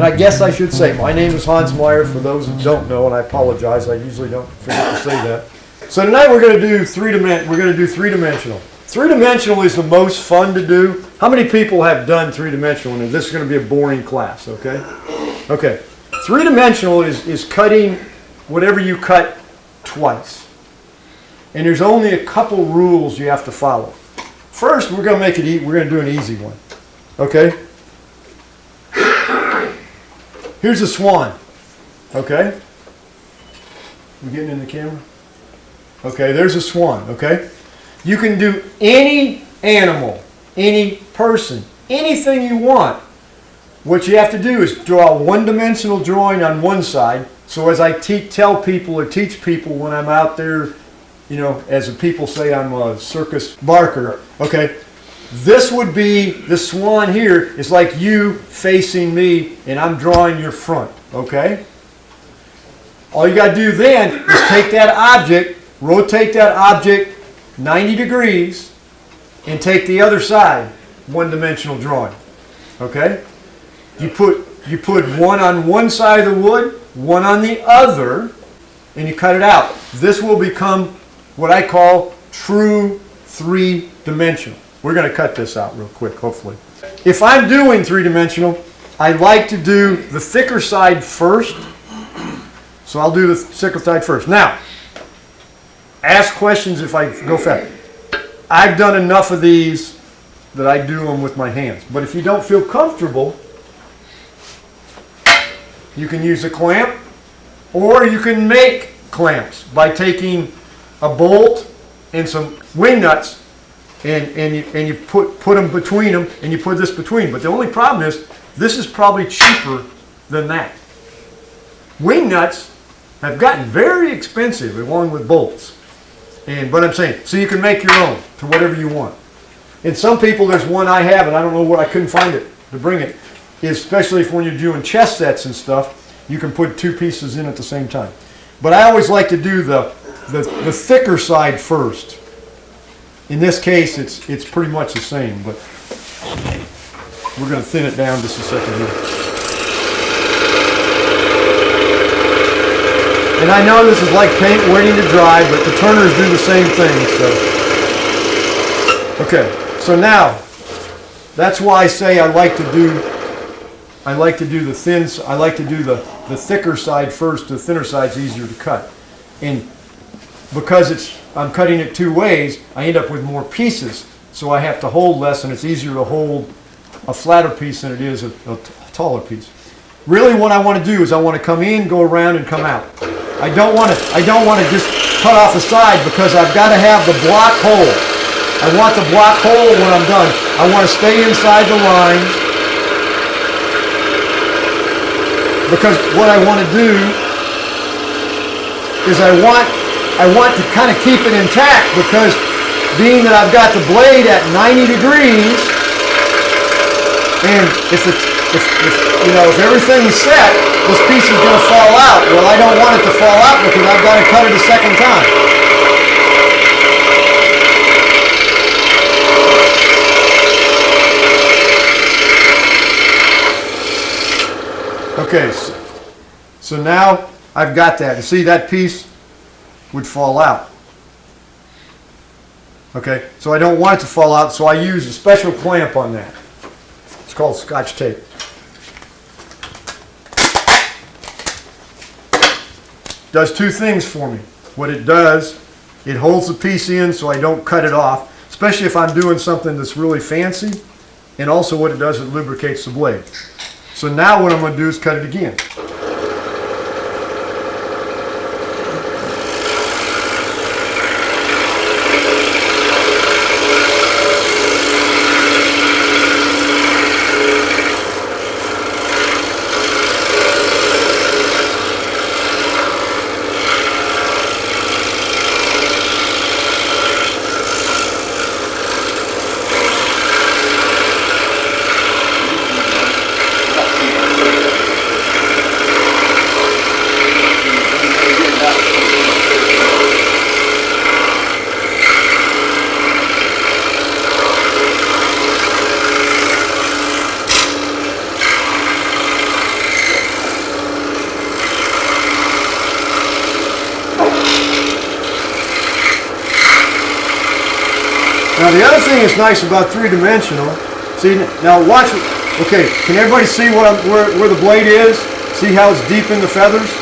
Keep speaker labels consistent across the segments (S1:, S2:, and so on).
S1: And I guess I should say, my name is Hans Meier, for those who don't know, and I apologize, I usually don't forget to say that. So tonight we're going to do three-dimensional. Three-dimensional is the most fun to do. How many people have done three-dimensional? And this is going to be a boring class, okay? Okay. Three-dimensional is cutting whatever you cut twice. And there's only a couple rules you have to follow. First, we're going to do an easy one. Okay? Here's a swan. Okay? We getting in the camera? Okay, there's a swan, okay? You can do any animal, any person, anything you want. What you have to do is draw a one-dimensional drawing on one side. So as I tell people or teach people when I'm out there, you know, as the people say, I'm a circus barker, okay? This would be, the swan here is like you facing me and I'm drawing your front, okay? All you got to do then is take that object, rotate that object 90 degrees and take the other side, one-dimensional drawing, okay? You put one on one side of the wood, one on the other, and you cut it out. This will become what I call true three-dimensional. We're going to cut this out real quick, hopefully. If I'm doing three-dimensional, I like to do the thicker side first. So I'll do the thicker side first. Now, ask questions if I go fast. I've done enough of these that I do them with my hands. But if you don't feel comfortable, you can use a clamp, or you can make clamps by taking a bolt and some wing nuts and you put them between them, and you put this between. But the only problem is, this is probably cheaper than that. Wing nuts have gotten very expensive along with bolts. But I'm saying, so you can make your own to whatever you want. And some people, there's one I have, and I don't know where, I couldn't find it to bring it, especially if when you're doing chess sets and stuff, you can put two pieces in at the same time. But I always like to do the thicker side first. In this case, it's pretty much the same, but we're going to thin it down just a second here. And I know this is like paint waiting to dry, but the turners do the same thing. So, okay, so now that's why I say I like to do the thicker side first. The thinner side's easier to cut, and because I'm cutting it two ways, I end up with more pieces. So I have to hold less, and it's easier to hold a flatter piece than it is a taller piece. Really, what I want to do is I want to come in, go around, and come out. I don't want to just cut off a side, because I've got to have the block hole. I want the block hole when I'm done. I want to stay inside the lines, because what I want to do is I want to kind of keep it intact, because being that I've got the blade at 90 degrees, and if everything's set, this piece is going to fall out. Well, I don't want it to fall out, because I've got to cut it a second time. Okay, so now I've got that. You see, that piece would fall out. Okay, so I don't want it to fall out, so I use a special clamp on that. It's called Scotch tape. Does two things for me. What it does, it holds the piece in so I don't cut it off, especially if I'm doing something that's really fancy, and also what it does, it lubricates the blade. So now what I'm going to do is cut it again. Now the other thing that's nice about three-dimensional, see, now watch, okay, can everybody see where the blade is? See how it's deep in the feathers?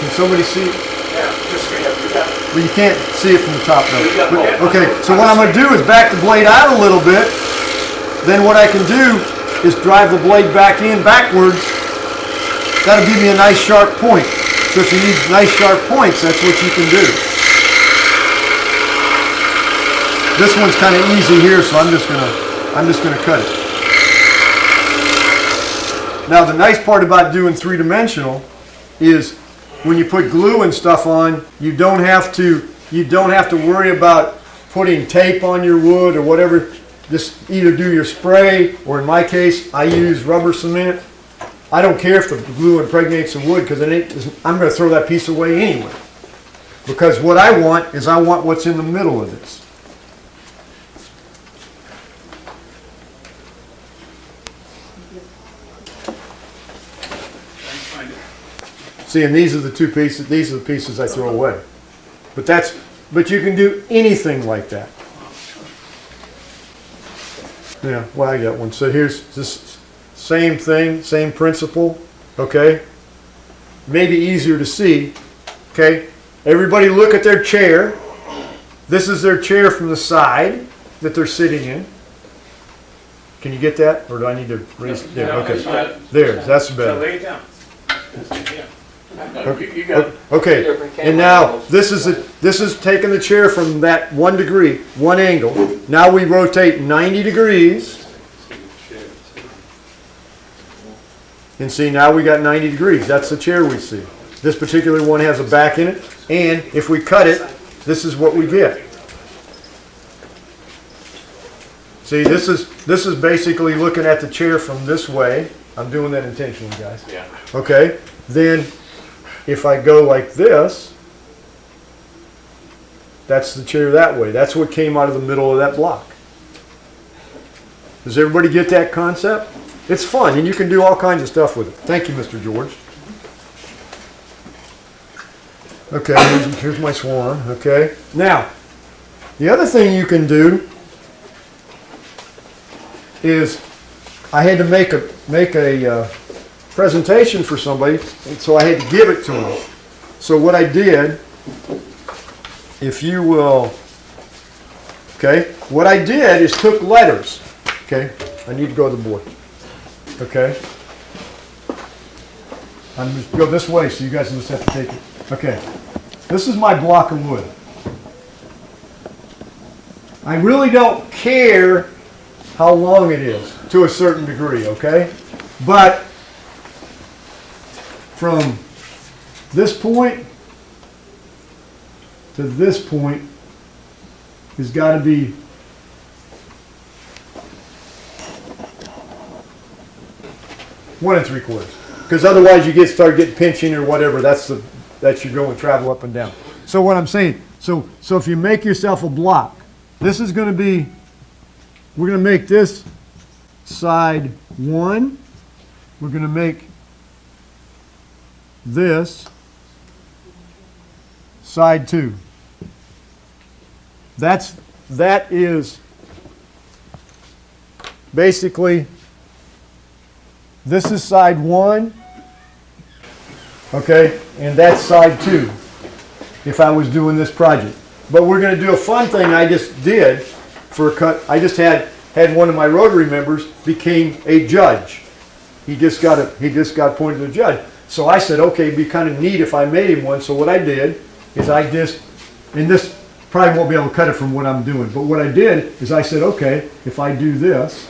S1: Can somebody see it?
S2: Yeah, just straight up.
S1: Well, you can't see it from the top though.
S2: Yeah.
S1: Okay, so what I'm going to do is back the blade out a little bit. Then what I can do is drive the blade back in backwards. That'll give me a nice sharp point. So if you need nice sharp points, that's what you can do. This one's kind of easy here, so I'm just gonna cut it. Now the nice part about doing three-dimensional is when you put glue and stuff on, you don't have to worry about putting tape on your wood or whatever. Just either do your spray, or in my case, I use rubber cement. I don't care if the glue impregnates the wood, because I'm going to throw that piece away anyway. Because what I want is I want what's in the middle of this. See, and these are the two pieces. These are the pieces I throw away. But you can do anything like that. Yeah, well, I got one. So here's this same thing, same principle. Okay, maybe easier to see. Okay, everybody look at their chair. This is their chair from the side that they're sitting in. Can you get that, or do I need to raise it? There, okay. There, that's better.
S2: Lay it down.
S1: Okay, and now this is taking the chair from that 1 degree, one angle. Now we rotate 90 degrees. And see, now we got 90 degrees. That's the chair we see. This particular one has a back in it, and if we cut it, this is what we get. See, this is basically looking at the chair from this way. I'm doing that intentionally, guys.
S2: Yeah.
S1: Okay, then if I go like this, that's the chair that way. That's what came out of the middle of that block. Does everybody get that concept? It's fun, and you can do all kinds of stuff with it. Thank you, Mr. George. Okay, here's my Swan. Okay, now the other thing you can do is I had to make a presentation for somebody, and so I had to give it to them. So what I did, if you will, okay, what I did is took letters. Okay, I need to go to the board. Okay, I'm just go this way, so you guys just have to take it. Okay, this is my block of wood. I really don't care how long it is to a certain degree, okay? But from this point to this point has got to be 1 3/4, because otherwise you start getting pinching or whatever. That's you go and travel up and down. So what I'm saying, so if you make yourself a block, this is going to be, we're going to make this side 1. We're going to make this side 2. That is basically, this is side 1, okay, and that's side 2 if I was doing this project. But we're going to do a fun thing I just did for a cut. I just had one of my Rotary members became a judge. He just got appointed a judge. So I said, okay, it'd be kind of neat if I made him one. So what I did is and this probably won't be able to cut it from what I'm doing, but what I did is I said, okay, if I do this,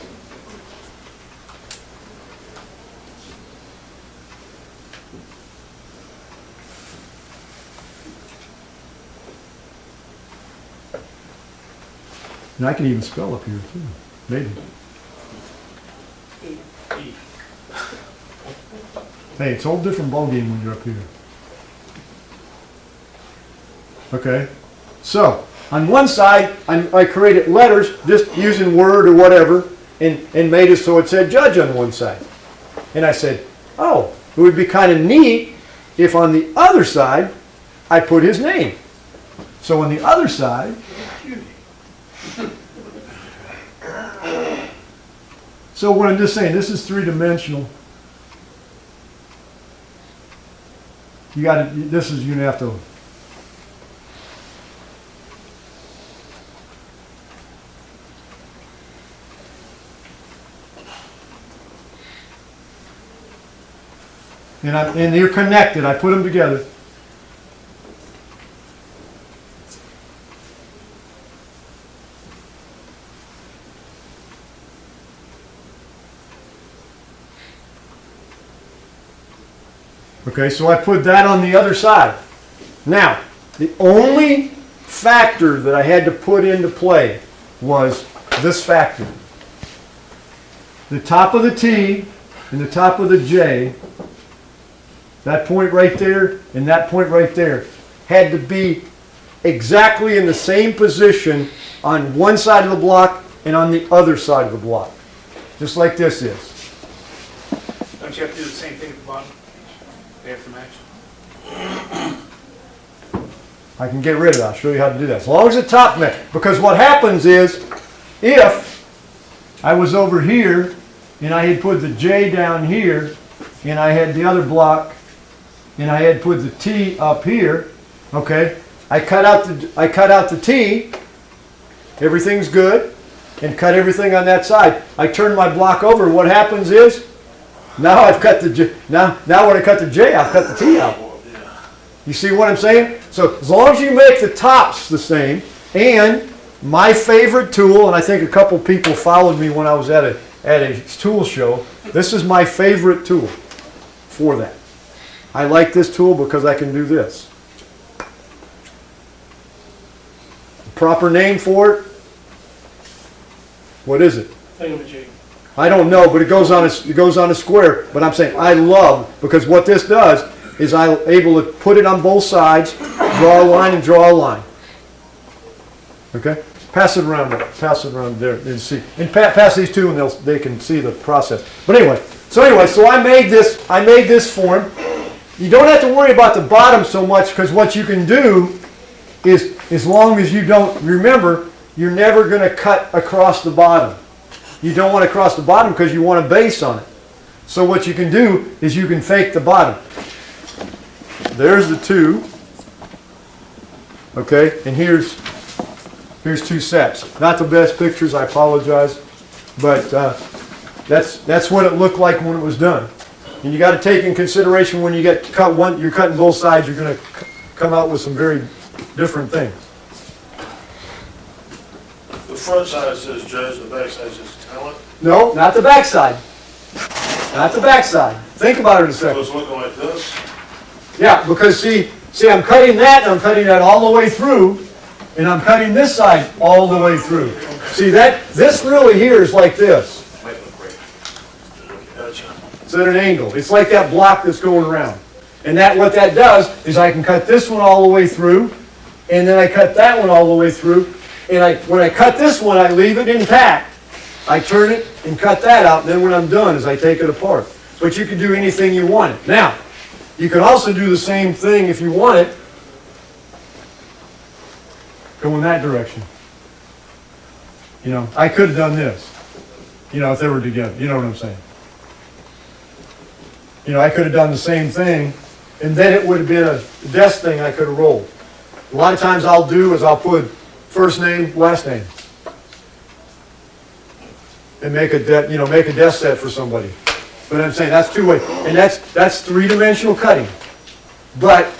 S1: and I can even spell up here too, maybe. Hey, it's a whole different ballgame when you're up here. Okay, so on one side, I created letters just using Word or whatever, and made it so it said judge on one side. And I said, oh, it would be kind of neat if on the other side I put his name. So on the other side, so what I'm just saying, this is three-dimensional. You got to, this is, you have to. And they're connected. I put them together. Okay, so I put that on the other side. Now, the only factor that I had to put into play was this factor. The top of the T and the top of the J, that point right there and that point right there, had to be exactly in the same position on one side of the block and on the other side of the block. Just like this is.
S2: Don't you have to do the same thing at the bottom? They have to match?
S1: I can get rid of it. I'll show you how to do that. As long as the top match. Because what happens is, if I was over here and I had put the J down here and I had the other block and I had put the T up here, okay, I cut out the T, everything's good, and cut everything on that side. I turn my block over. What happens is, now I've cut the J. Now when I cut the J, I've cut the T out. You see what I'm saying? So as long as you make the tops the same, and my favorite tool, and I think a couple people followed me when I was at a tool show. This is my favorite tool for that. I like this tool because I can do this. The proper name for it? What is it?
S3: Thingamajig.
S1: I don't know, but it goes on a square. But I'm saying I love, because what this does is I'm able to put it on both sides, draw a line and draw a line. Okay? Pass it around there. Pass it around there and see. And pass these two, and they can see the process. But anyway, so I made this form. You don't have to worry about the bottom so much, because what you can do is, as long as you don't remember, you're never going to cut across the bottom. You don't want to cross the bottom because you want a base on it. So what you can do is you can fake the bottom. There's the two. Okay, and here's two sets. Not the best pictures, I apologize, but that's what it looked like when it was done. And you got to take in consideration when you get cut one, you're cutting both sides, you're going to come out with some very different things.
S3: The front side says judge, the back side says talent.
S1: No, not the back side. Not the back side. Think about it a
S3: So
S1: second.
S3: it's looking like this.
S1: Yeah, because see, I'm cutting that, and I'm cutting that all the way through, and I'm cutting this side all the way through. See, this really here is like this.
S3: Might look great. Gotcha.
S1: It's at an angle. It's like that block that's going around. And what that does is I can cut this one all the way through, and then I cut that one all the way through, and when I cut this one, I leave it intact. I turn it and cut that out, and then when I'm done is I take it apart. But you can do anything you want it. Now, you can also do the same thing if you want it. Go in that direction. You know, I could have done this. You know, if they were together. You know what I'm saying? You know, I could have done the same thing, and then it would have been a desk thing I could have rolled. A lot of times I'll put first name, last name, and make a desk set for somebody. But I'm saying that's two-way, and that's three-dimensional cutting. But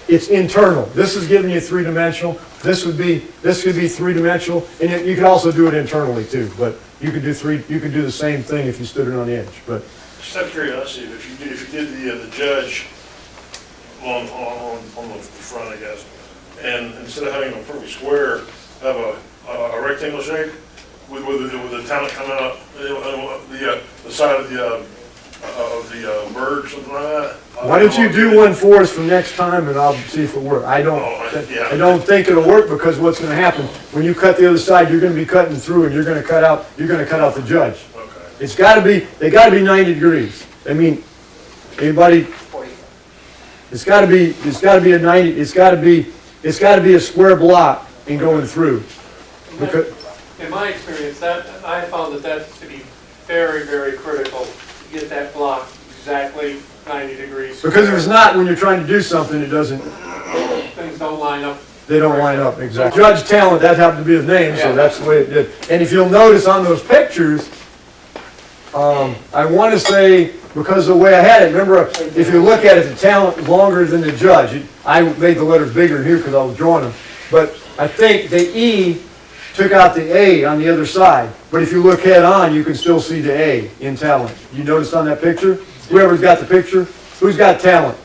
S1: it's internal. This is giving you three-dimensional. This could be three-dimensional, and you could also do it internally too. But you could do the same thing if you stood it on the edge. But
S3: Just out of curiosity, if you did the judge on the front, I guess, and instead of having a perfect square, have a rectangle shape with the talent coming out the side of the bird, something like that.
S1: why don't you do one for us for next time, and I'll see if it works. I don't think it'll work, because what's going to happen when you cut the other side, you're going to be cutting through, and you're going to cut out the judge.
S3: Okay.
S1: They got to be 90 degrees. I mean, anybody? It's got to be a 90. It's got to be a square block and going through. Because,
S4: In my experience, that I found that to be very, very critical to get that block exactly 90 degrees.
S1: because if it's not, when you're trying to do something, it doesn't.
S4: Things don't line up.
S1: They don't line up exactly. Judge Talent, that happened to be his name, so that's the way it did. And if you'll notice on those pictures, I want to say, because of the way I had it, remember, if you look at it, the talent is longer than the judge. I made the letters bigger here because I was drawing them. But I think the E took out the A on the other side. But if you look head on, you can still see the A in talent. You noticed on that picture? Whoever's got the picture, who's got talent?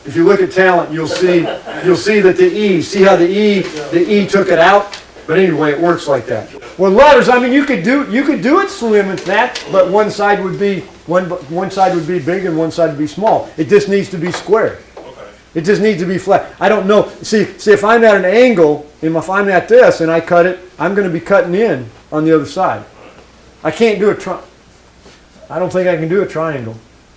S1: If you look at talent, you'll see that the E, see how the E took it out? But anyway, it works like that. Well, letters, I mean, you could do it slim and that, but one side would be big and one side would be small. It just needs to be square.
S3: Okay.
S1: It just needs to be flat. I don't know. See, if I'm at an angle, and if I'm at this and I cut it, I'm going to be cutting in on the other side. I can't do I don't think I can do a triangle.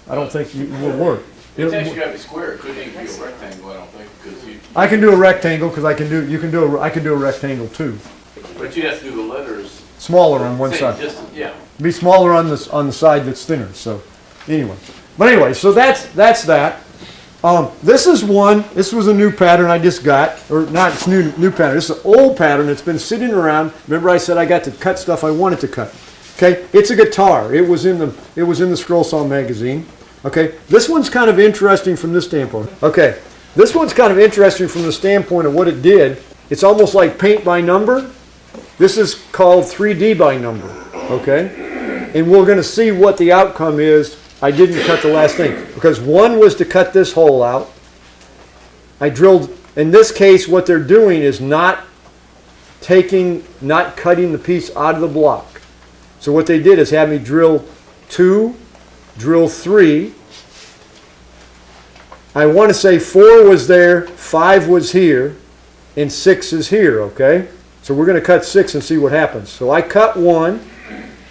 S1: I don't think it will work.
S5: It's actually got to be square. It couldn't even be a rectangle, I don't think, because you.
S1: I can do a rectangle because I can do a rectangle too.
S5: But you have to do the letters.
S1: Smaller on one
S5: same
S1: side.
S5: distance, yeah.
S1: Be smaller on the side that's thinner. So anyway, so that's that. This is one. This was a new pattern I just got, or not? It's new pattern. This is an old pattern. It's been sitting around. Remember, I said I got to cut stuff I wanted to cut. Okay, it's a guitar. It was in the Scroll Saw magazine. Okay, this one's kind of interesting from this standpoint. Okay, this one's kind of interesting from the standpoint of what it did. It's almost like paint by number. This is called 3D by number. Okay, and we're going to see what the outcome is. I didn't cut the last thing because one was to cut this hole out. I drilled. In this case, what they're doing is not cutting the piece out of the block. So what they did is have me drill 2, drill 3. I want to say 4 was there, 5 was here, and 6 is here, okay? So we're going to cut 6 and see what happens. So I cut 1,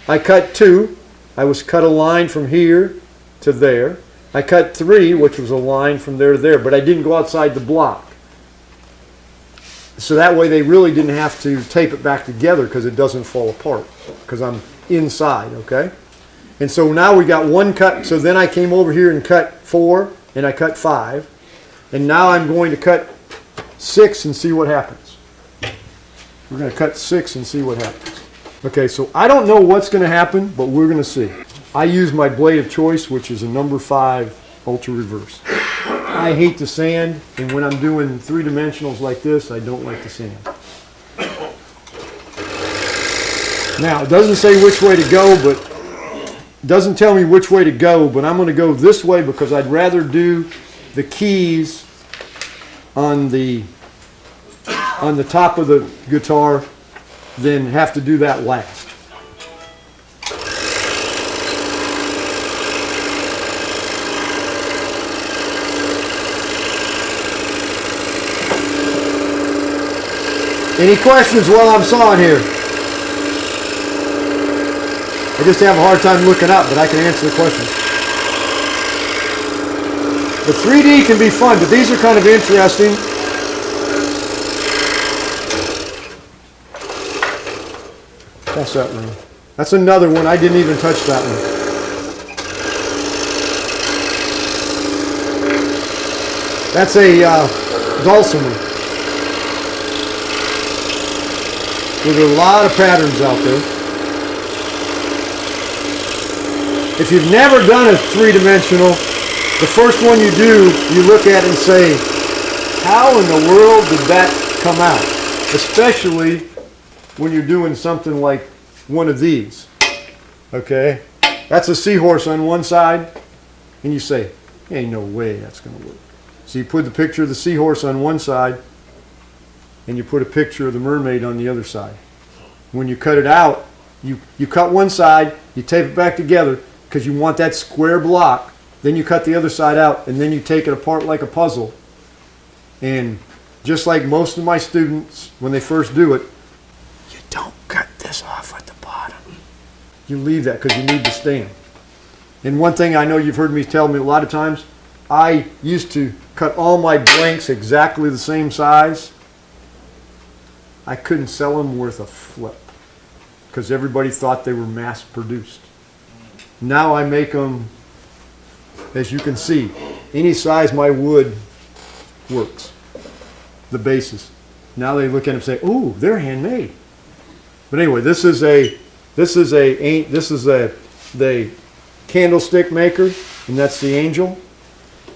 S1: I cut 2, I was cut a line from here to there. I cut 3, which was a line from there to there, but I didn't go outside the block. So that way they really didn't have to tape it back together because it doesn't fall apart because I'm inside, okay? And so now we got one cut. So then I came over here and cut 4 and I cut 5. And now I'm going to cut 6 and see what happens. We're going to cut 6 and see what happens. Okay, so I don't know what's going to happen, but we're going to see. I use my blade of choice, which is a number 5 ultra reverse. I hate the sand, and when I'm doing 3-dimensionals like this, I don't like the sand. Now, it doesn't say which way to go, but it doesn't tell me which way to go, but I'm going to go this way because I'd rather do the keys on the top of the guitar than have to do that last. Any questions while I'm sawing here? I just have a hard time looking up, but I can answer the question. The 3D can be fun, but these are kind of interesting. Pass that one. That's another one. I didn't even touch that one. That's a dulcimer. There's a lot of patterns out there. If you've never done a 3-dimensional, the first one you do, you look at and say, how in the world did that come out? Especially when you're doing something like one of these. Okay? That's a seahorse on one side, and you say, ain't no way that's going to work. So you put the picture of the seahorse on one side, and you put a picture of the mermaid on the other side. When you cut it out, you cut one side, you tape it back together because you want that square block. Then you cut the other side out, and then you take it apart like a puzzle. And just like most of my students, when they first do it, you don't cut this off at the bottom. You leave that because you need the stand. And one thing I know you've heard me tell me a lot of times, I used to cut all my blanks exactly the same size. I couldn't sell them worth a flip because everybody thought they were mass produced. Now I make them, as you can see, any size my wood works. The bases. Now they look at them and say, "Ooh, they're handmade." But anyway, this is the candlestick maker, and that's the angel.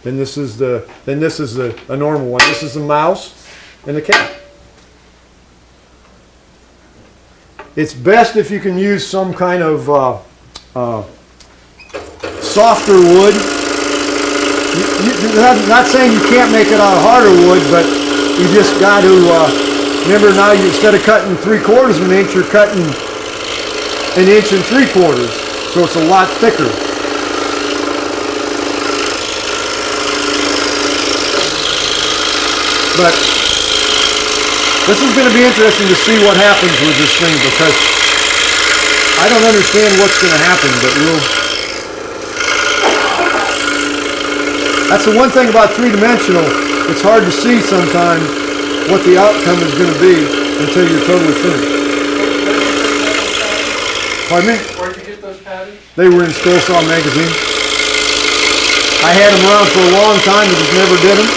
S1: And this is a normal one. This is the mouse and the cat. It's best if you can use some kind of softer wood. I'm not saying you can't make it out of harder wood, but you just got to remember now. Instead of cutting 3/4 of an inch, you're cutting 1 3/4 inches, so it's a lot thicker. But this is going to be interesting to see what happens with this thing because I don't understand what's going to happen, but that's the one thing about three-dimensional. It's hard to see sometimes what the outcome is going to be until you're totally finished. Pardon me?
S4: Where'd you get those patterns?
S1: They were in Skull Saw magazine. I had them around for a long time and just never did them.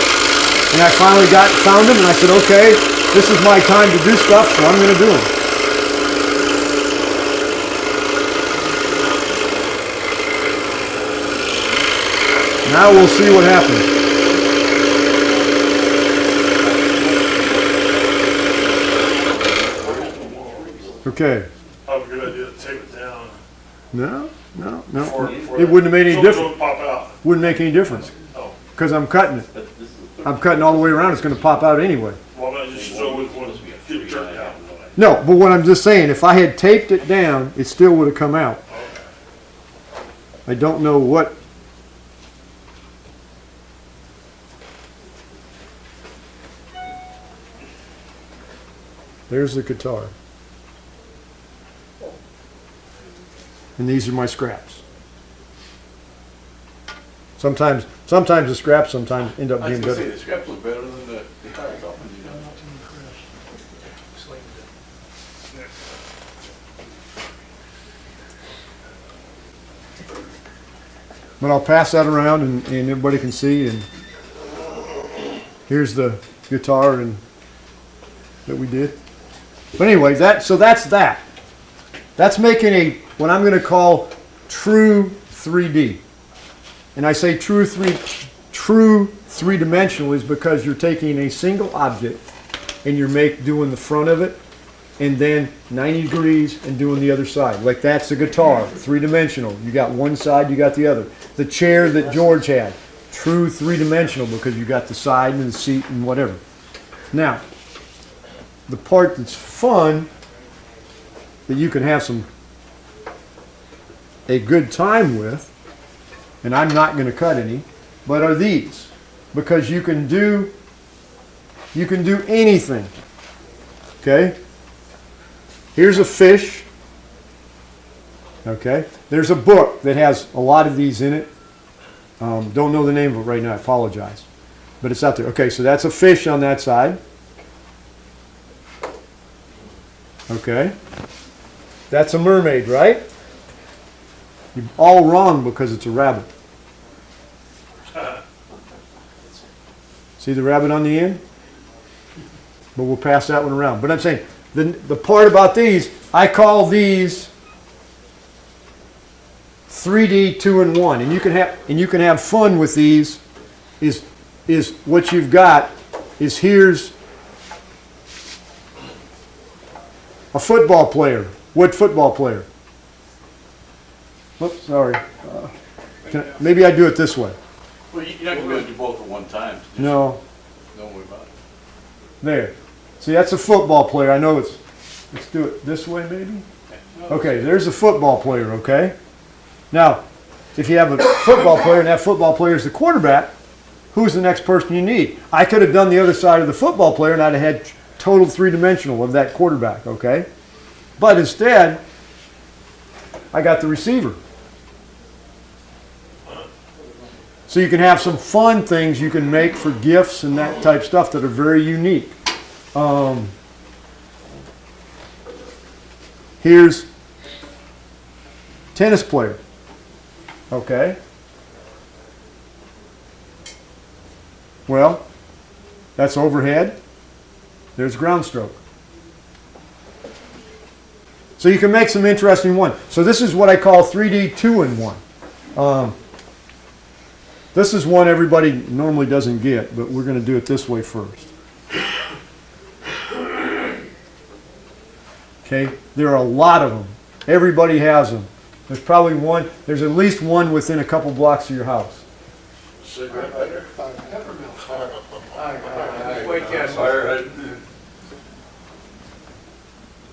S1: And I finally found them and I said, okay, this is my time to do stuff, so I'm going to do them. Now we'll see what happens. Okay.
S3: Probably a good idea to tape it down.
S1: No.
S3: Before
S1: It wouldn't have made any
S3: so
S1: difference.
S3: it don't pop out.
S1: Wouldn't make any difference
S3: Oh,
S1: because I'm cutting it. I'm cutting all the way around. It's going to pop out anyway.
S3: well, I just so it wouldn't get it jerked out.
S1: No, but what I'm just saying, if I had taped it down, it still would have come out. I don't know what. There's the guitar. And these are my scraps. Sometimes the scraps sometimes end up
S5: I was
S1: being
S5: gonna say,
S1: better.
S5: the scraps look better than the tires often do.
S1: But I'll pass that around and everybody can see. And here's the guitar and that we did. But anyway, that's that. That's making what I'm going to call true 3D. And I say true three-dimensional is because you're taking a single object and you're doing the front of it and then 90 degrees and doing the other side. Like that's the guitar, three-dimensional. You got one side, you got the other. The chair that George had, true three-dimensional because you got the side and the seat and whatever. Now, the part that's fun that you can have a good time with, and I'm not going to cut any, but are these, because you can do anything. Okay? Here's a fish. Okay? There's a book that has a lot of these in it. Don't know the name of it right now, I apologize. But it's out there. Okay, so that's a fish on that side. Okay? That's a mermaid, right? You're all wrong because it's a rabbit. See the rabbit on the end? But we'll pass that one around. But I'm saying, the part about these, I call these 3D 2-in-1. And you can have fun with these. Is what you've got is here's a football player, wood football player. Whoops, sorry. Maybe I do it this way.
S5: Well, you're not gonna be able to do both at one time. Just
S1: No,
S5: don't worry about it.
S1: there. See, that's a football player. I know let's do it this way maybe. Okay, there's a football player, okay? Now, if you have a football player and that football player is the quarterback, who's the next person you need? I could have done the other side of the football player and I'd have had total three-dimensional of that quarterback, okay? But instead, I got the receiver. So you can have some fun things you can make for gifts and that type stuff that are very unique. Here's tennis player. Okay. Well, that's overhead. There's ground stroke. So you can make some interesting ones. So this is what I call 3D 2-in-1. This is one everybody normally doesn't get, but we're going to do it this way first. Okay, there are a lot of them. Everybody has them. There's probably one, there's at least one within a couple blocks of your house.
S3: Cigarette lighter.
S2: Wait, yes.
S3: Fire.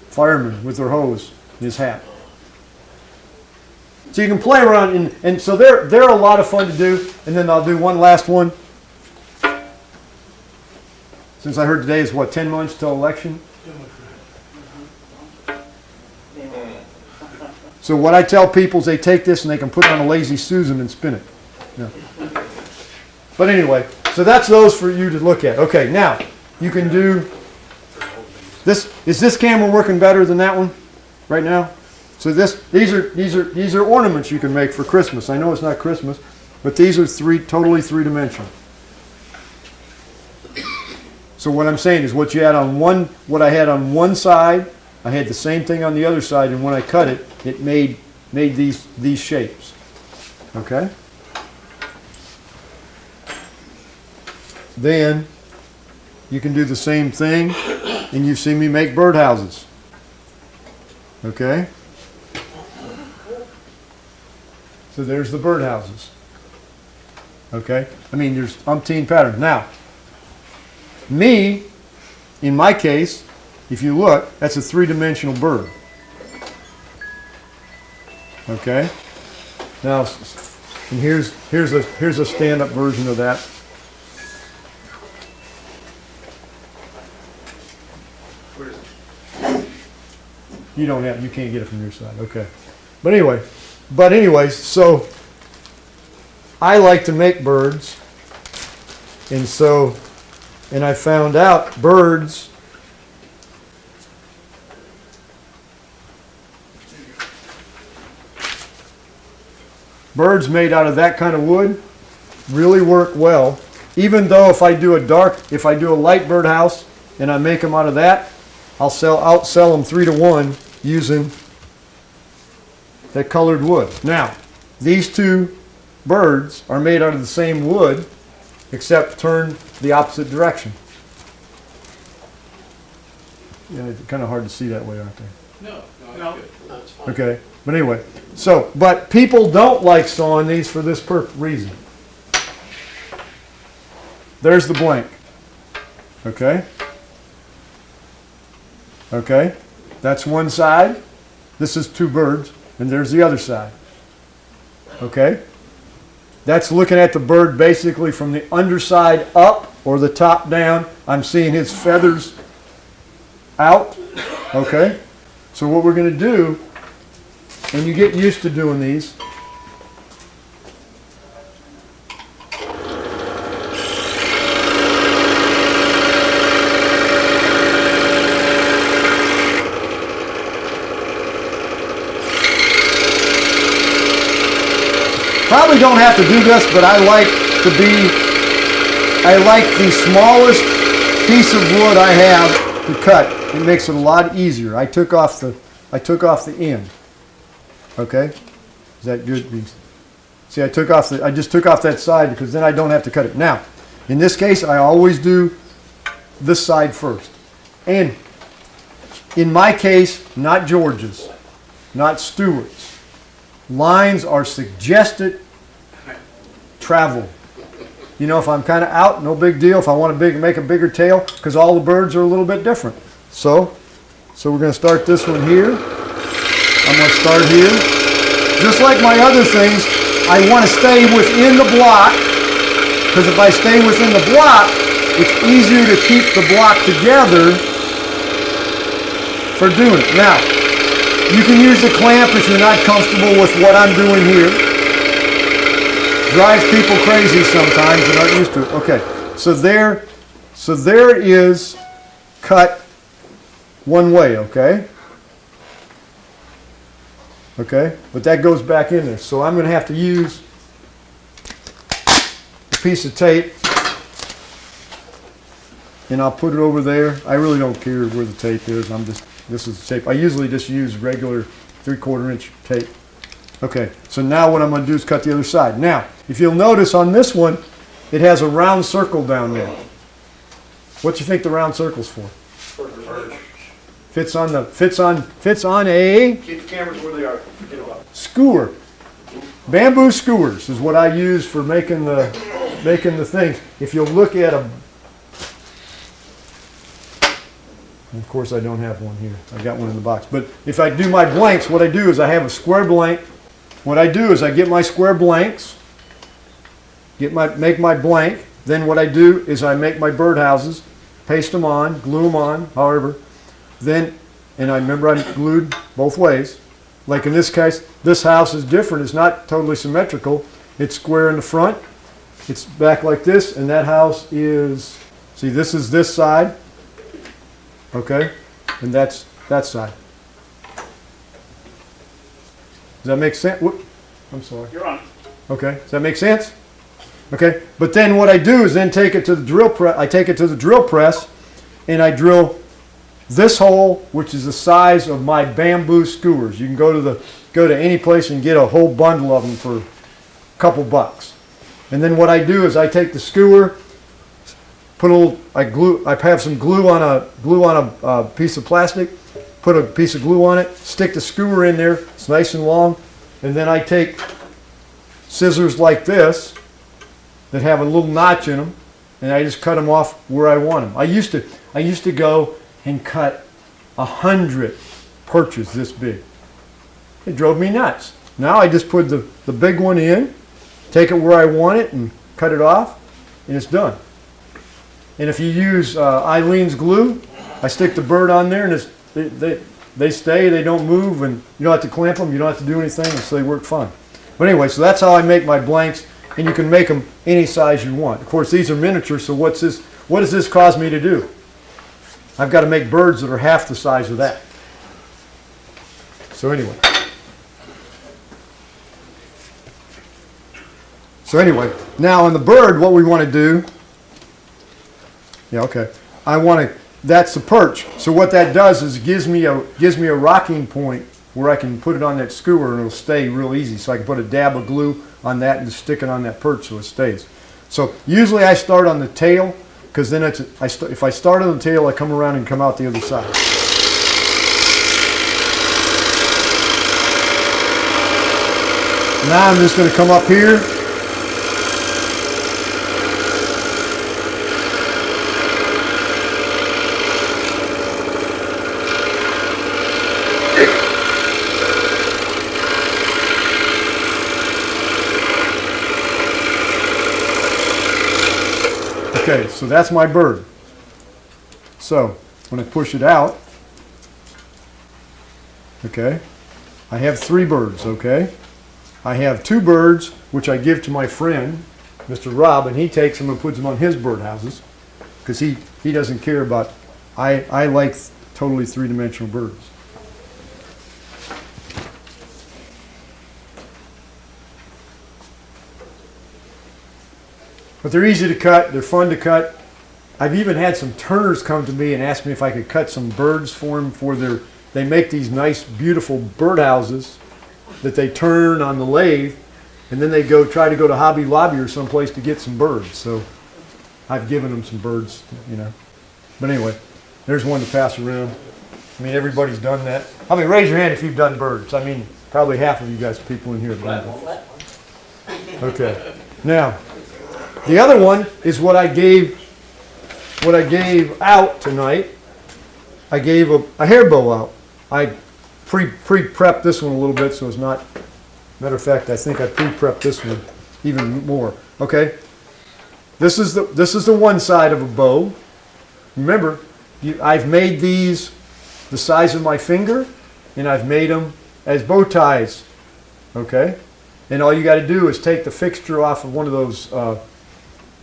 S1: Fireman with their hose in his hat. So you can play around, and so they're a lot of fun to do. And then I'll do one last one. Since I heard today is what, 10 months till election? So what I tell people is they take this and they can put it on a Lazy Susan and spin it. Yeah. But anyway, so that's those for you to look at. Okay, now you can do this. Is this camera working better than that one right now? So these are ornaments you can make for Christmas. I know it's not Christmas, but these are totally three-dimensional. So what I'm saying is what I had on one side, I had the same thing on the other side, and when I cut it, it made these shapes. Okay? Then you can do the same thing, and you've seen me make birdhouses. Okay? So there's the birdhouses. Okay? I mean, there's umpteen patterns. Now, in my case, if you look, that's a three-dimensional bird. Okay? Now, and here's a stand-up version of that.
S2: Where is it?
S1: You can't get it from your side. Okay. But anyways, so I like to make birds, and I found out birds made out of that kind of wood really work well. Even though if I do a light birdhouse and I make them out of that, I'll outsell them 3-to-1 using that colored wood. Now, these two birds are made out of the same wood, except turned the opposite direction. Yeah, it's kind of hard to see that way, aren't they?
S5: No,
S2: No.
S5: that's fine.
S1: Okay, but anyway, but people don't like sawing these for this reason. There's the blank. Okay? Okay? That's one side. This is two birds, and there's the other side. Okay? That's looking at the bird basically from the underside up or the top down. I'm seeing his feathers out. Okay? So what we're going to do, and you get used to doing these, probably don't have to do this, but I like the smallest piece of wood I have to cut. It makes it a lot easier. I took off the end. Okay? Is that good? See, I just took off that side because then I don't have to cut it. Now, in this case, I always do this side first. And in my case, not George's, not Stewart's. Lines are suggested travel. You know, if I'm kind of out, no big deal. If I want to make a bigger tail, because all the birds are a little bit different. So we're going to start this one here. I'm going to start here. Just like my other things, I want to stay within the block, because if I stay within the block, it's easier to keep the block together for doing it. Now, you can use the clamp if you're not comfortable with what I'm doing here. drives people crazy sometimes that aren't used to it. Okay, so there is cut one way, okay? Okay, but that goes back in there. So I'm going to have to use a piece of tape, and I'll put it over there. I really don't care where the tape is. This is the tape. I usually just use regular 3/4 inch tape. Okay, so now what I'm going to do is cut the other side. Now, if you'll notice on this one, it has a round circle down there. What do you think the round circle's for? Fits on a
S2: Keep the cameras where they are, forget about it.
S1: skewer. Bamboo skewers is what I use for making the things. If you'll look at a, of course I don't have one here. I got one in the box. But if I do my blanks, what I do is I have a square blank. What I do is I get my square blanks, make my blank. Then what I do is I make my birdhouses, paste them on, glue them on, however. Then, and I remember I'm glued both ways. Like in this case, this house is different. It's not totally symmetrical. It's square in the front. It's back like this, and that house is, see, this is this side, okay? And that's that side. Does that make sense? Whoop, I'm sorry.
S2: You're on.
S1: Okay, does that make sense? Okay, but then what I do is then take it to the drill press. I take it to the drill press, and I drill this hole, which is the size of my bamboo skewers. You can go to any place and get a whole bundle of them for a couple bucks. And then what I do is I take the skewer, I have some glue on a piece of plastic, put a piece of glue on it, stick the skewer in there. It's nice and long, and then I take scissors like this that have a little notch in them, and I just cut them off where I want them. I used to go and cut 100 perches this big. It drove me nuts. Now I just put the big one in, take it where I want it, and cut it off, and it's done. And if you use Eileen's glue, I stick the bird on there, and they stay, they don't move, and you don't have to clamp them, you don't have to do anything, and so they work fine. But anyway, so that's how I make my blanks, and you can make them any size you want. Of course, these are miniature, so what does this cause me to do? I've got to make birds that are half the size of that. So anyway. Now on the bird, what we want to do, yeah, okay. That's the perch. So what that does is it gives me a rocking point where I can put it on that skewer and it'll stay real easy. So I can put a dab of glue on that and just stick it on that perch so it stays. So usually I start on the tail, because then if I start on the tail, I come around and come out the other side. Now I'm just going to come up here. Okay, so that's my bird. So when I push it out, okay, I have 3 birds, okay? I have 2 birds, which I give to my friend, Mr. Rob, and he takes them and puts them on his birdhouses, because he doesn't care about, I like totally 3-dimensional birds. But they're easy to cut, they're fun to cut. I've even had some turners come to me and ask me if I could cut some birds for them they make these nice, beautiful birdhouses that they turn on the lathe, and then they try to go to Hobby Lobby or someplace to get some birds. So I've given them some birds, you know. But anyway, there's one to pass around. I mean, everybody's done that. I mean, raise your hand if you've done birds. I mean, probably half of you guys, people in here have done them. Okay. Now, the other one is what I gave out tonight. I gave a hair bow out. I pre-prepped this one a little bit, so it's not, matter of fact, I think I pre-prepped this one even more. Okay? This is the one side of a bow. Remember, I've made these the size of my finger, and I've made them as bow ties. Okay? And all you got to do is take the fixture off of one of those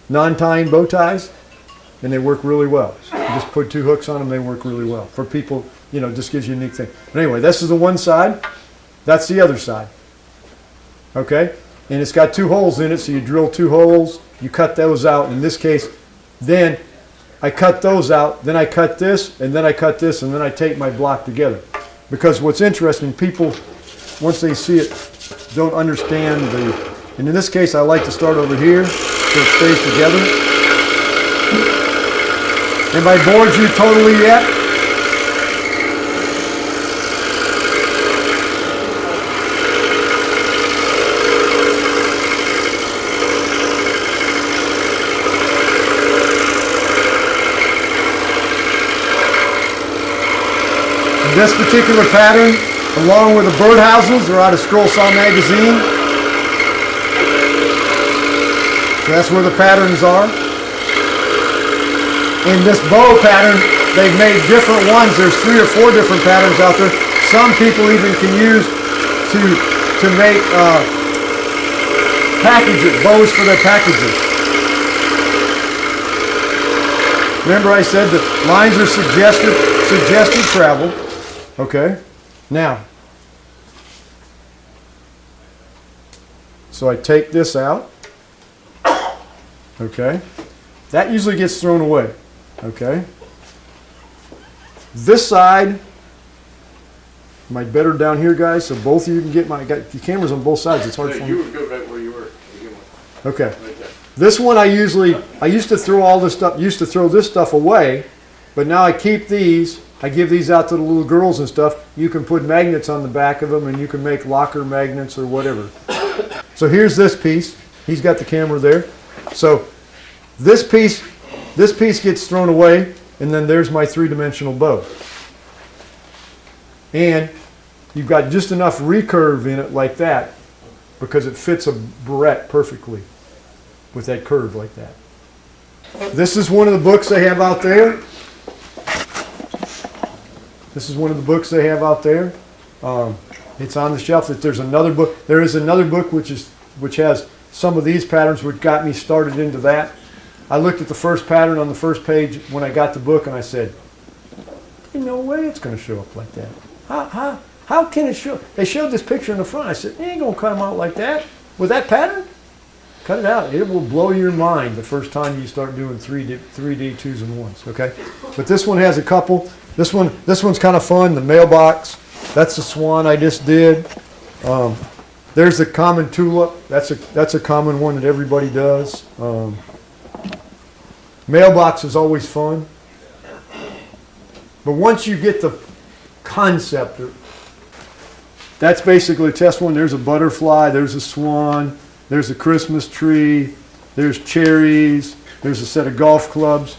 S1: non-tying bow ties, and they work really well. You just put 2 hooks on them, they work really well. For people, you know, just gives you a unique thing. But anyway, this is the one side, that's the other side. Okay? And it's got 2 holes in it, so you drill 2 holes, you cut those out. In this case, then I cut those out, then I cut this, and then I cut this, and then I tape my block together. Because what's interesting, people, once they see it, don't understand and in this case I like to start over here so it stays together. Have I bored you totally yet? This particular pattern, along with the Birdhouses, are out of Scroll Saw magazine. So that's where the patterns are. In this bow pattern, they've made different ones. There's 3 or 4 different patterns out there. Some people even can use to make packages, bows for their packages. Remember I said that lines are suggested travel. Okay, now, so I take this out, okay, that usually gets thrown away, okay. This side, am I better down here, guys, so both of you can get I got the cameras on both sides, it's hard for me.
S5: You were good right where you were.
S1: Okay,
S5: Right there.
S1: this one I used to throw all this stuff, throw this stuff away, but now I keep these. I give these out to the little girls and stuff. You can put magnets on the back of them and you can make locker magnets or whatever. So here's this piece. He's got the camera there. So this piece gets thrown away, and then there's my 3-dimensional bow. And you've got just enough recurve in it like that because it fits a barrette perfectly with that curve like that. This is one of the books they have out there. This is one of the books they have out there. It's on the shelf. There's another book. There is another book which has some of these patterns, which got me started into that. I looked at the first pattern on the first page when I got the book, and I said, "There's no way it's going to show up like that. How can it show?" They showed this picture in the front. I said, "They ain't going to cut them out like that with that pattern. Cut it out. It will blow your mind the first time you start doing 3D 2s and 1s." Okay, but this one has a couple. This one's kind of fun. The mailbox. That's the Swan I just did. There's the common tulip. That's a common one that everybody does. Mailbox is always fun. But once you get the concept, that's basically a test one. There's a butterfly. There's a swan. There's a Christmas tree. There's cherries. There's a set of golf clubs.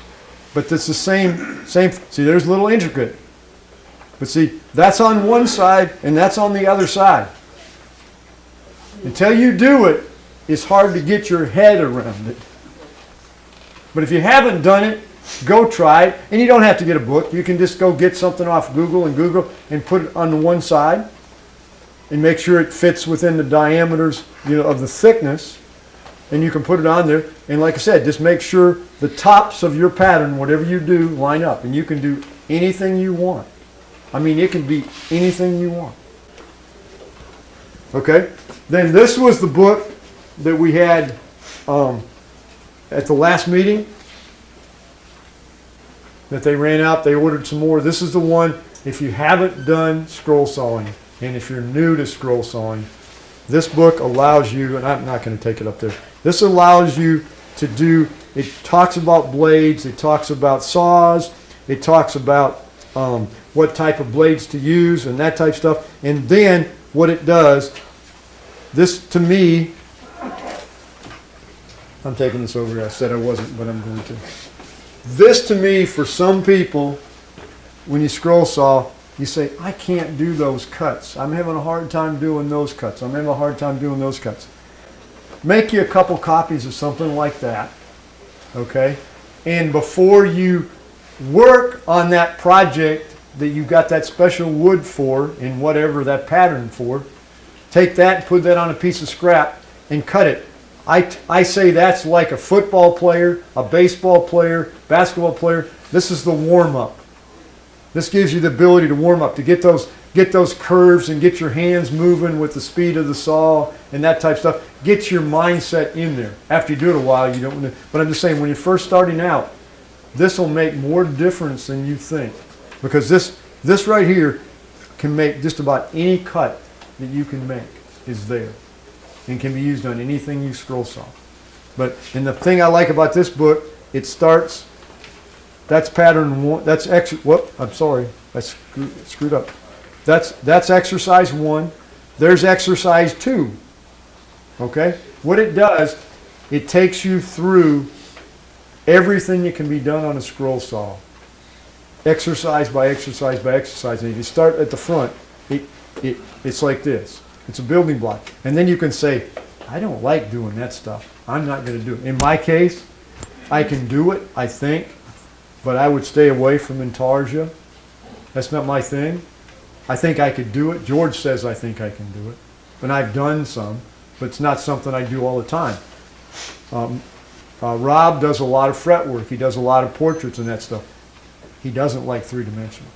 S1: But it's the same, see, there's a little intricate. But see, that's on one side and that's on the other side. Until you do it, it's hard to get your head around it. But if you haven't done it, go try it. And you don't have to get a book. You can just go get something off Google and put it on the one side and make sure it fits within the diameters, of the thickness. And you can put it on there. And like I said, just make sure the tops of your pattern, whatever you do, line up. And you can do anything you want. I mean, it can be anything you want. Okay? Then this was the book that we had at the last meeting that they ran out. They ordered some more. This is the one, if you haven't done scroll sawing, and if you're new to scroll sawing, this book allows you, and I'm not going to take it up there, this allows you to do, it talks about blades, it talks about saws, it talks about what type of blades to use and that type of stuff. And then what it does, this to me, I'm taking this over. I said I wasn't, but I'm going to. This to me, for some people, when you scroll saw, you say, I can't do those cuts. I'm having a hard time doing those cuts. I'm having a hard time doing those cuts. Make you a couple copies of something like that, okay? And before you work on that project that you got that special wood for, in whatever that pattern for, take that and put that on a piece of scrap and cut it. I say that's like a football player, a baseball player, basketball player. This is the warm-up. This gives you the ability to warm up, to get those curves and get your hands moving with the speed of the saw and that type of stuff. Get your mindset in there. After you do it a while, you don't want to, but I'm just saying, when you're first starting out, this will make more difference than you think. Because this right here can make just about any cut that you can make is there. And can be used on anything you scroll saw. And the thing I like about this book, it starts, that's pattern one, that's I'm sorry, I screwed up. That's exercise 1. There's exercise 2. Okay? What it does, it takes you through everything that can be done on a scroll saw. Exercise by exercise by exercise. And if you start at the front, it's like this. It's a building block. And then you can say, I don't like doing that stuff. I'm not going to do it. In my case, I can do it, I think, but I would stay away from intarsia. That's not my thing. I think I could do it. George says I think I can do it. And I've done some, but it's not something I do all the time. Rob does a lot of fret work. He does a lot of portraits and that stuff. He doesn't like three-dimensional.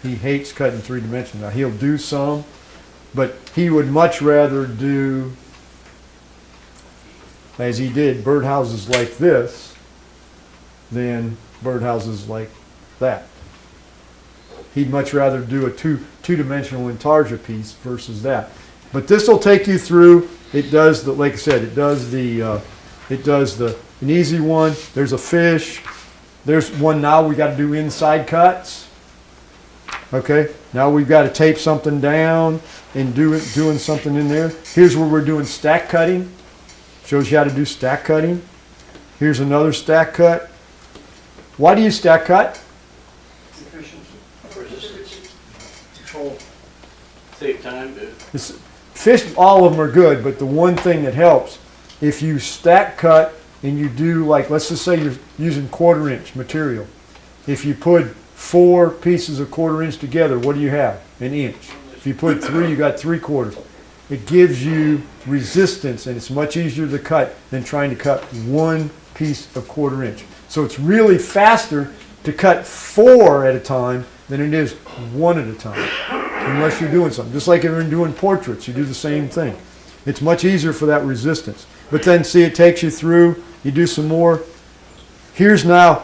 S1: He hates cutting three-dimensional. Now, he'll do some, but he would much rather do, as he did, birdhouses like this than birdhouses like that. He'd much rather do a two-dimensional intarsia piece versus that. But this will take you through. It does the, like I said, it does an easy one. There's a fish. There's one now we got to do inside cuts. Okay, now we've got to tape something down and doing something in there. Here's where we're doing stack cutting. Shows you how to do stack cutting. Here's another stack cut. Why do you stack cut?
S5: Control. Save time.
S1: Fish, all of them are good, but the one thing that helps, if you stack cut and you do, like, let's just say you're using 1/4 inch material. If you put 4 pieces of 1/4 inch together, what do you have? 1 inch. If you put 3, you got 3/4. It gives you resistance, and it's much easier to cut than trying to cut 1 piece of 1/4 inch. So it's really faster to cut 4 at a time than it is 1 at a time, unless you're doing something. Just like if you're doing portraits, you do the same thing. It's much easier for that resistance. But then, see, it takes you through, you do some more. Here's now,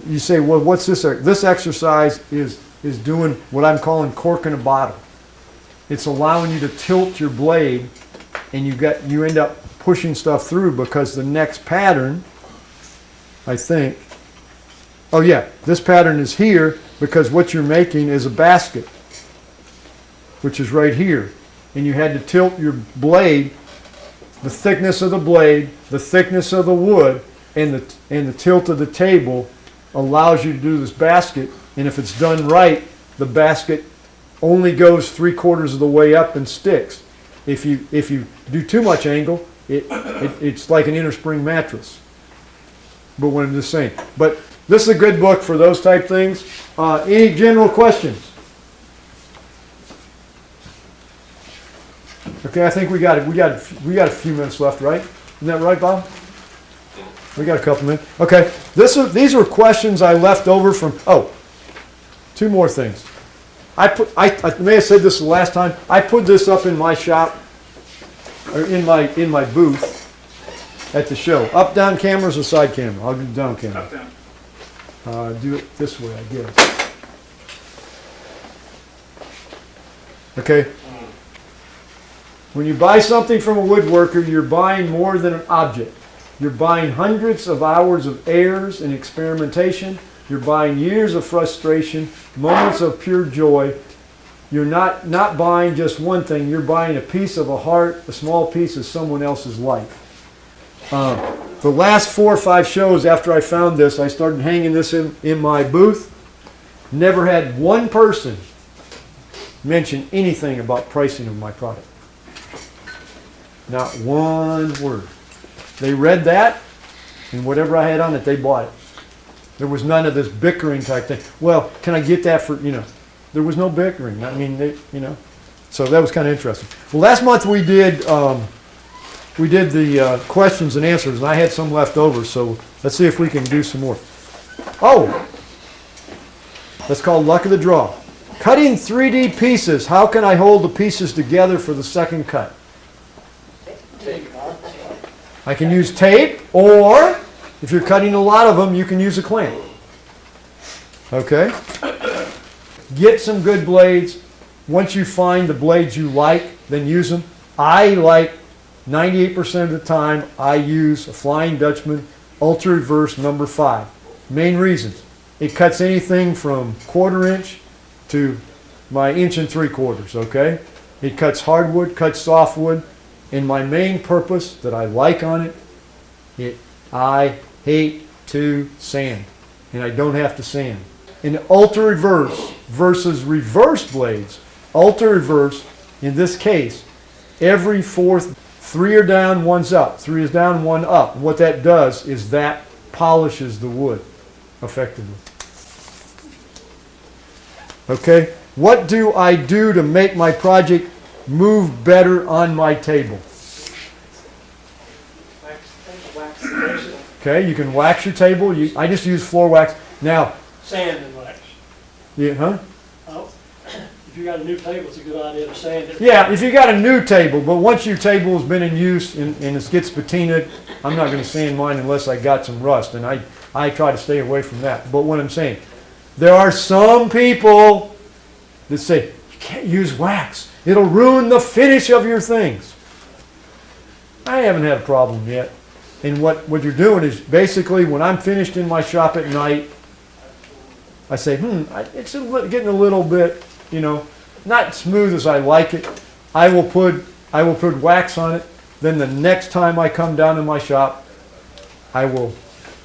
S1: you say, well, what's this? This exercise is doing what I'm calling cork in a bottle. It's allowing you to tilt your blade, and you end up pushing stuff through, because the next pattern, I think, oh yeah, this pattern is here because what you're making is a basket, which is right here. And you had to tilt your blade, the thickness of the blade, the thickness of the wood, and the tilt of the table allows you to do this basket. And if it's done right, the basket only goes 3/4 of the way up and sticks. If you do too much angle, it's like an inner spring mattress. But what I'm just saying. But this is a good book for those type things. Any general questions? Okay, I think we got it. We got a few minutes left, right? Isn't that right, Bob? We got a couple minutes. Okay, these were questions I left over from. Oh, 2 more things. I may have said this the last time. I put this up in my shop, or in my booth at the show. Up down cameras or side camera? I'll do down camera.
S2: Up down.
S1: Do it this way, I guess. Okay. When you buy something from a woodworker, you're buying more than an object. You're buying hundreds of hours of errors and experimentation. You're buying years of frustration, moments of pure joy. You're not buying just one thing. You're buying a piece of a heart, a small piece of someone else's life. The last 4 or 5 shows after I found this, I started hanging this in my booth. Never had one person mention anything about pricing of my product. Not one word. They read that, and whatever I had on it, they bought it. There was none of this bickering type thing. Well, can I get that for, there was no bickering. I mean, So that was kind of interesting. Well, last month we did the questions and answers, and I had some left over, so let's see if we can do some more. Oh, that's called luck of the draw. Cutting 3D pieces. How can I hold the pieces together for the second cut? I can use tape, or if you're cutting a lot of them, you can use a clamp. Okay? Get some good blades. Once you find the blades you like, then use them. I like 98% of the time, I use a Flying Dutchman Ultra Reverse number 5. Main reasons. It cuts anything from 1/4 inch to my 1 3/4, okay? It cuts hardwood, cuts softwood, and my main purpose that I like on it, I hate to sand, and I don't have to sand. In Ultra Reverse versus reverse blades, Ultra Reverse, in this case, every fourth, 3 are down, 1's up. 3 is down, 1 up. And what that does is that polishes the wood effectively. Okay, what do I do to make my project move better on my table?
S4: Wax the edges.
S1: Okay, you can wax your table. I just use floor wax. Now,
S6: Sand and wax.
S1: yeah, huh?
S6: Oh, if you got a new table, it's a good idea to sand it.
S1: Yeah, if you got a new table, but once your table has been in use and it gets patinaed, I'm not going to sand mine unless I got some rust, and I try to stay away from that. But what I'm saying, there are some people that say, you can't use wax. It'll ruin the finish of your things. I haven't had a problem yet. And what you're doing is basically when I'm finished in my shop at night, I say, it's getting a little bit, not smooth as I like it. I will put wax on it. Then the next time I come down to my shop, I will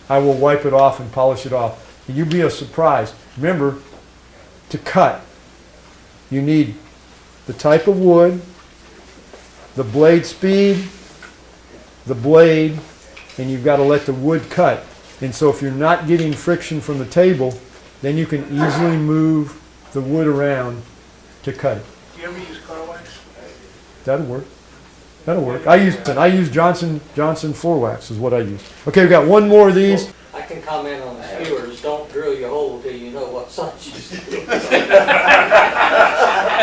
S1: wipe it off and polish it off. And you'll be surprised. Remember, to cut, you need the type of wood, the blade speed, the blade, and you've got to let the wood cut. And so if you're not getting friction from the table, then you can easily move the wood around to cut it.
S2: Do you ever use car wax?
S1: That'll work. That'll work. I use Johnson floor wax is what I use. Okay, we've got one more of these.
S7: I can comment on the skewers. Don't drill your hole till you know what size you do.
S4: And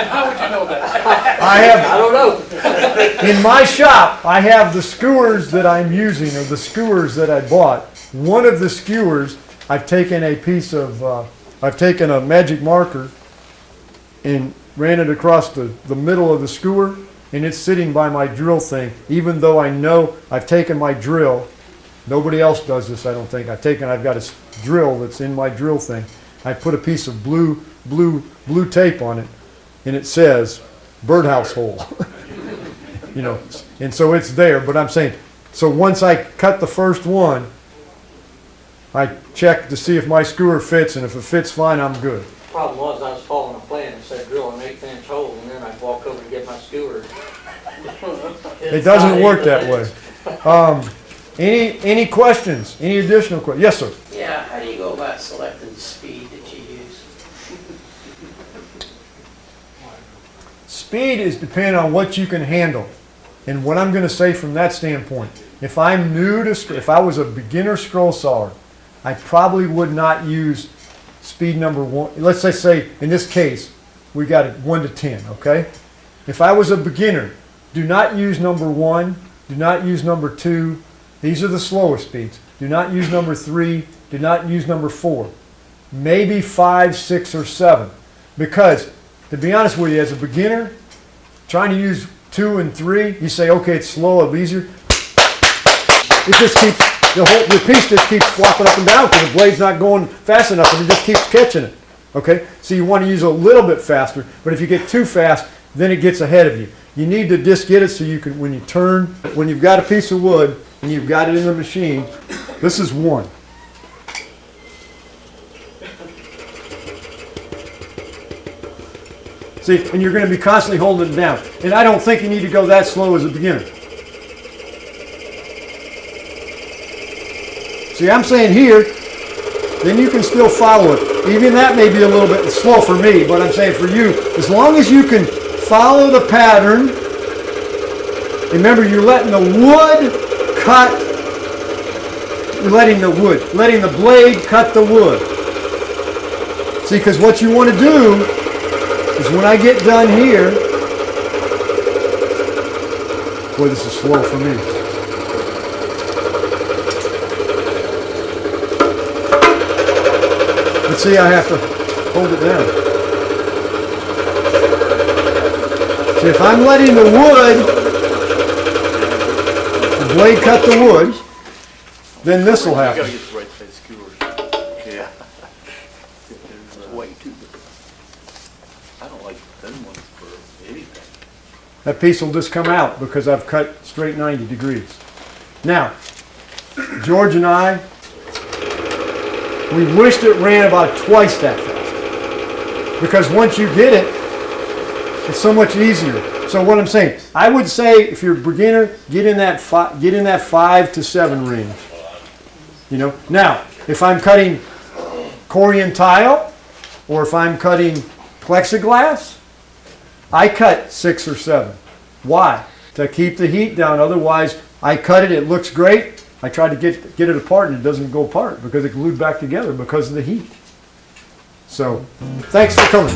S4: how would you know that?
S7: I don't know.
S1: In my shop, I have the skewers that I'm using, or the skewers that I bought. One of the skewers, I've taken a magic marker and ran it across the middle of the skewer, and it's sitting by my drill thing, even though I know I've taken my drill. Nobody else does this, I don't think. I've got a drill that's in my drill thing. I put a piece of blue tape on it, and it says birdhouse hole. And so it's there. But I'm saying, so once I cut the first one, I check to see if my skewer fits, and if it fits fine, I'm good.
S7: Problem was, I was following a plan and said drill an 1/8 inch hole, and then I'd walk over to get my skewer.
S1: It doesn't work that way. Any questions? Any additional questions? Yes, sir.
S8: Yeah, how do you go about selecting the speed that you use?
S1: Speed is dependent on what you can handle. And what I'm going to say from that standpoint, if I'm new to, if I was a beginner scroll sawer, I probably would not use speed number 1. Let's say in this case, we got it 1 to 10, okay? If I was a beginner, do not use number 1, do not use number 2. These are the slowest speeds. Do not use number 3, do not use number 4. Maybe 5, 6, or 7. Because, to be honest with you, as a beginner, trying to use 2 and 3, you say, okay, it's slow, it's easier. It just keeps, your piece just keeps flopping up and down because the blade's not going fast enough and it just keeps catching it. Okay? So you want to use a little bit faster, but if you get too fast, then it gets ahead of you. You need to just get it so you can, when you turn, when you've got a piece of wood and you've got it in the machine, this is 1. See, and you're going to be constantly holding it down. And I don't think you need to go that slow as a beginner. See, I'm saying here, then you can still follow it. Even that may be a little bit slow for me, but I'm saying for you, as long as you can follow the pattern. Remember, you're letting the wood cut, you're letting the blade cut the wood. See, because what you want to do is when I get done here, boy, this is slow for me. But see, I have to hold it down. See, if I'm letting the blade cut the wood, then this will happen.
S5: You gotta get the right size skewers. Yeah. Way too big. I don't like thin ones for anything.
S1: That piece will just come out because I've cut straight 90 degrees. Now, George and I, we wished it ran about twice that fast. Because once you get it, it's so much easier. So what I'm saying, I would say if you're a beginner, get in that 5 to 7 range. You know. Now, if I'm cutting Corian tile, or if I'm cutting plexiglass, I cut 6 or 7. Why? To keep the heat down. Otherwise, I cut it, it looks great. I try to get it apart and it doesn't go apart because it's glued back together because of the heat. So, thanks for coming.